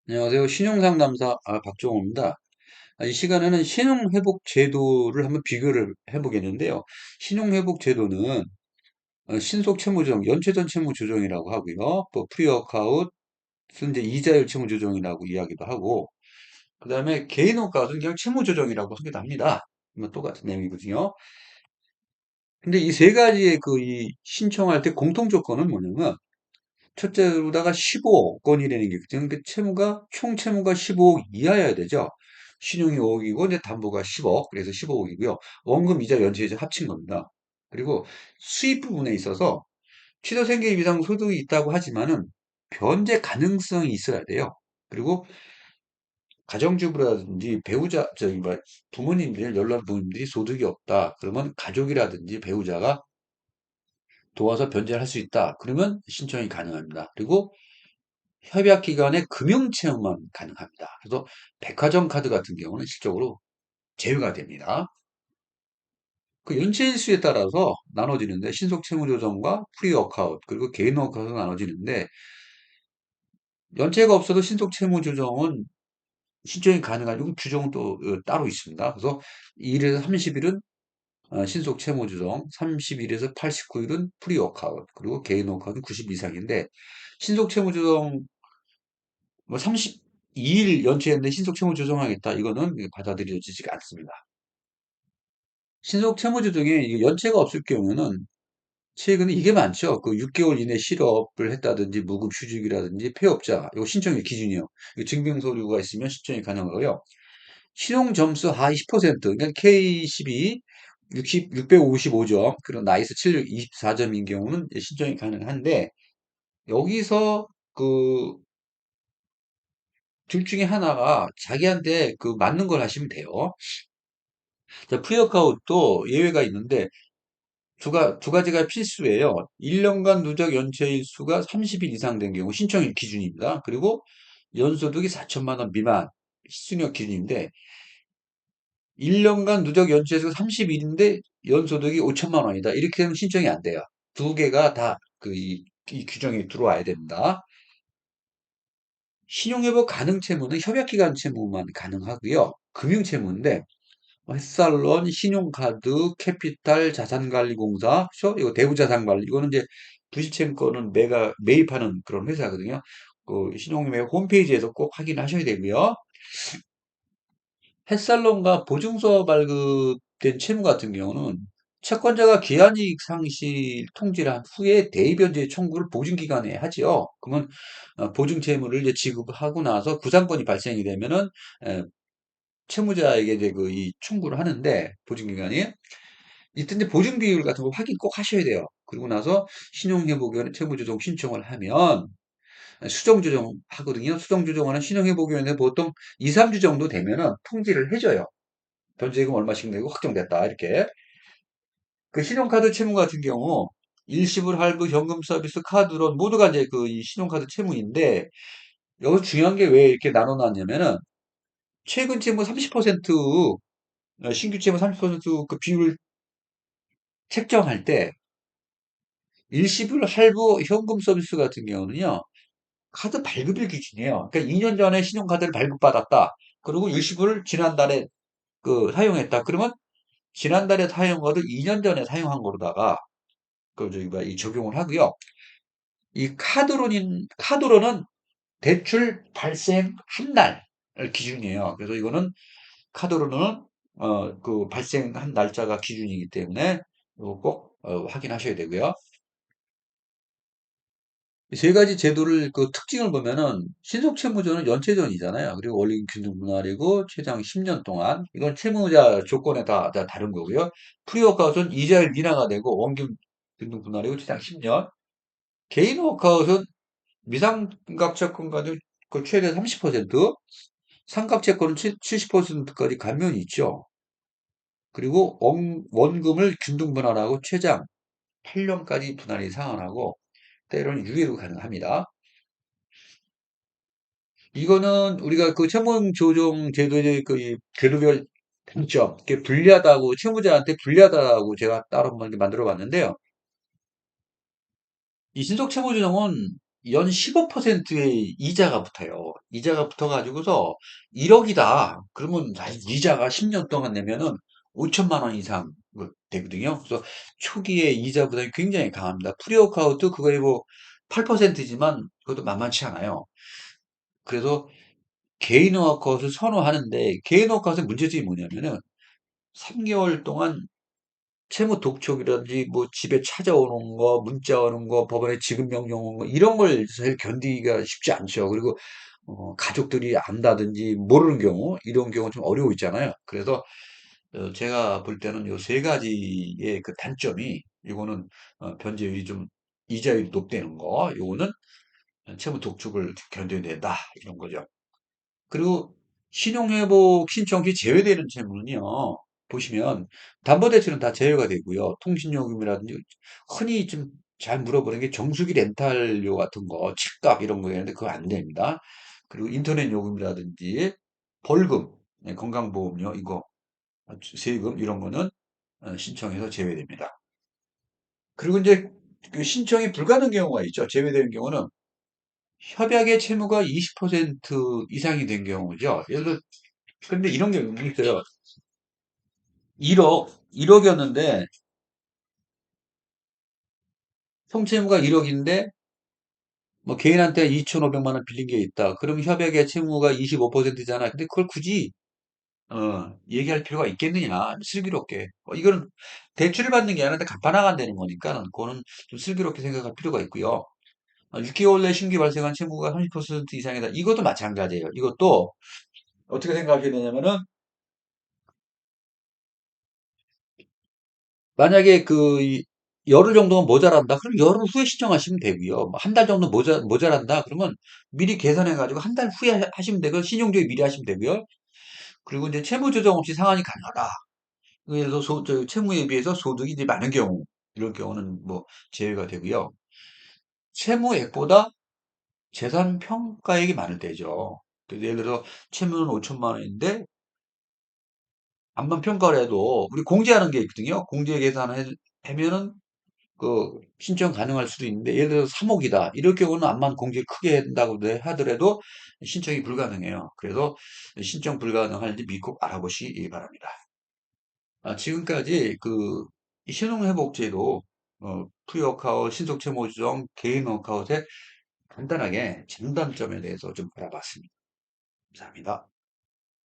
안녕하세요. 신용상담사 박종호입니다. 이 시간에는 신용회복 제도를 한번 비교를 해보겠는데요. 신용회복 제도는 신속 채무조정, 연체전 채무 조정이라고 하고요. 또 프리워크아웃, 이제 이자율 채무 조정이라고 이야기도 하고, 그 다음에 개인원가는 그냥 채무 조정이라고 하기도 합니다. 뭐 똑같은 내용이거든요. 근데 이 세 가지의 이 신청할 때 공통 조건은 뭐냐면, 첫째로다가 15억 건이라는 게, 그러니까 총 채무가 15억 이하여야 되죠. 신용이 5억이고, 이제 담보가 10억, 그래서 15억이고요. 원금, 이자, 연체 이제 합친 겁니다. 그리고 수입 부분에 있어서 취득생계 이상 소득이 있다고 하지만은 변제 가능성이 있어야 돼요. 그리고 가정주부라든지 배우자, 부모님들, 연락 부모님들이 소득이 없다. 그러면 가족이라든지 배우자가 도와서 변제를 할 수 있다. 그러면 신청이 가능합니다. 그리고 협약 기간에 금융 체험만 가능합니다. 그래서 백화점 카드 같은 경우는 실적으로 제외가 됩니다. 그 연체 일수에 따라서 나눠지는데 신속 채무 조정과 프리 워크아웃 그리고 개인 워크아웃으로 나눠지는데 연체가 없어도 신속 채무 조정은 신청이 가능한 이 규정은 또 따로 있습니다. 그래서 1에서 30일은 신속 채무 조정, 30일에서 89일은 프리 워크아웃 그리고 개인 워크아웃은 90 이상인데 신속 채무 조정 뭐 32일 연체했는데 신속 채무 조정하겠다. 이거는 받아들여지지가 않습니다. 신속 채무 조정에 이게 연체가 없을 경우에는 최근에 이게 많죠. 그 6개월 이내 실업을 했다든지 무급 휴직이라든지 폐업자 이거 신청의 기준이요. 이거 증빙 서류가 있으면 신청이 가능하고요. 신용 점수 하위 10% 그러니까 K12 655점 그리고 나이스 76 24점인 경우는 신청이 가능한데 여기서 그 둘 중에 하나가 자기한테 맞는 걸 하시면 돼요. 자, 프리어카웃도 예외가 있는데 두 가지가 필수예요. 1년간 누적 연체 일수가 30일 이상 된 경우 신청일 기준입니다. 그리고 연소득이 4천만 원 미만 시중력 기준인데 1년간 누적 연체 일수가 30일인데 연소득이 5천만 원이다. 이렇게 되면 신청이 안 돼요. 두 개가 다 이 규정에 들어와야 됩니다. 신용회복 가능 채무는 협약기간 채무만 가능하고요. 금융채무인데 햇살론, 신용카드, 캐피탈, 자산관리공사, 그죠? 이거 대부자산관리, 이거는 이제 부실채권은 매입하는 그런 회사거든요. 그 신용회복 홈페이지에서 꼭 확인하셔야 되고요. 햇살론과 보증서 발급된 채무 같은 경우는 채권자가 기한이익 상실 통지를 한 후에 대의변제 청구를 보증기간에 하지요. 그러면 보증 채무를 이제 지급하고 나서 구상권이 발생이 되면은 에, 채무자에게 이제 이 청구를 하는데 보증기간이 이때 이제 보증 비율 같은 거 확인 꼭 하셔야 돼요. 그리고 나서 신용회복위원회 채무조정 신청을 하면 수정조정 하거든요. 수정조정하는 신용회복위원회 보통 2, 3주 정도 되면은 통지를 해줘요. 변제금 얼마씩 내고 확정됐다. 이렇게. 그 신용카드 채무 같은 경우 일시불 할부, 현금 서비스, 카드론 모두가 이제 이 신용카드 채무인데 여기서 중요한 게 왜 이렇게 나눠놨냐면은 최근 채무 30% 신규 채무 30%그 비율 책정할 때 일시불 할부 현금 서비스 같은 경우는요, 카드 발급일 기준이에요. 그러니까 2년 전에 신용카드를 발급받았다. 그리고 일시불을 지난달에 사용했다. 그러면 지난달에 사용한 거를 2년 전에 사용한 거로다가 이 적용을 하고요. 이 카드로는 대출 발생 한 날 기준이에요. 그래서 이거는 카드로는 발생한 날짜가 기준이기 때문에 이거 꼭 확인하셔야 되고요. 이 세 가지 제도를 특징을 보면은 신속채무조는 연체전이잖아요. 그리고 원리금 분할이고 최장 10년 동안 이건 채무자 조건에 다 다른 거고요. 프리워크아웃은 이자율 인하가 되고 원금 균등 분할이고 최장 10년. 개인 워크아웃은 미상각 채권까지 최대 30%, 상각 채권은 70%까지 감면이 있죠. 그리고 원금을 균등 분할하고 최장 8년까지 분할이 상환하고 때로는 유예도 가능합니다. 이거는 우리가 채무 조정 제도의 이 제도별 단점, 이게 불리하다고, 채무자한테 불리하다고 제가 따로 한번 만들어 봤는데요. 이 신속 채무 조정은 연 15%의 이자가 붙어요. 이자가 붙어가지고서 1억이다. 그러면 사실 이자가 10년 동안 내면은 5천만 원 이상 되거든요. 그래서 초기에 이자 부담이 굉장히 강합니다. 프리워크아웃도 그거에 뭐 8%지만 그것도 만만치 않아요. 그래서 개인 워크아웃을 선호하는데 개인 워크아웃의 문제점이 뭐냐면은 3개월 동안 채무 독촉이라든지 뭐 집에 찾아오는 거, 문자 오는 거, 법원에 지급 명령 오는 거 이런 걸 사실 견디기가 쉽지 않죠. 그리고 가족들이 안다든지 모르는 경우 이런 경우 좀 어려워 있잖아요. 그래서 제가 볼 때는 요 세 가지의 그 단점이 이거는 변제율이 좀 이자율이 높다는 거, 요거는 채무 독촉을 견뎌야 된다 이런 거죠. 그리고 신용회복 신청 시 제외되는 채무는요, 보시면 담보대출은 다 제외가 되고요. 통신요금이라든지 흔히 좀 잘 물어보는 게 정수기 렌탈료 같은 거, 집값 이런 거 있는데 그거 안 됩니다. 그리고 인터넷 요금이라든지 벌금, 건강보험료 이거 세금 이런 거는 신청해서 제외됩니다. 그리고 이제 그 신청이 불가능 경우가 있죠. 제외되는 경우는 협약의 채무가 20% 이상이 된 경우죠. 예를 들어 근데 이런 경우 있어요. 1억이었는데, 총채무가 1억인데, 뭐, 개인한테 2,500만 원 빌린 게 있다. 그럼 협약의 채무가 25%잖아. 근데 그걸 굳이, 얘기할 필요가 있겠느냐. 슬기롭게. 이거는 대출을 받는 게 아니라 갚아나간다는 거니까, 그거는 좀 슬기롭게 생각할 필요가 있고요. 6개월 내 신규 발생한 채무가 30% 이상이다. 이것도 마찬가지예요. 이것도 어떻게 생각해야 되냐면은, 만약에 열흘 정도가 모자란다. 그럼 열흘 후에 신청하시면 되고요. 뭐 한 달 정도 모자란다. 그러면 미리 계산해가지고 한 달 후에 하시면 되고, 신용조회 미리 하시면 되고요. 그리고 이제 채무 조정 없이 상환이 가능하다. 예를 들어서 채무에 비해서 소득이 이제 많은 경우, 이런 경우는 뭐 제외가 되고요. 채무액보다 재산 평가액이 많을 때죠. 그래서 예를 들어 채무는 5천만 원인데 암만 평가를 해도 우리 공제하는 게 있거든요. 공제 계산을 하면은 신청 가능할 수도 있는데, 예를 들어서 3억이다. 이럴 경우는 암만 공제 크게 한다고 하더라도 신청이 불가능해요. 그래서 신청 불가능한지 미국 알아보시기 바랍니다. 지금까지 이 신용회복제도, 프리워크아웃, 신속채무조정, 개인 워크아웃의 간단하게 장단점에 대해서 좀 알아봤습니다. 감사합니다.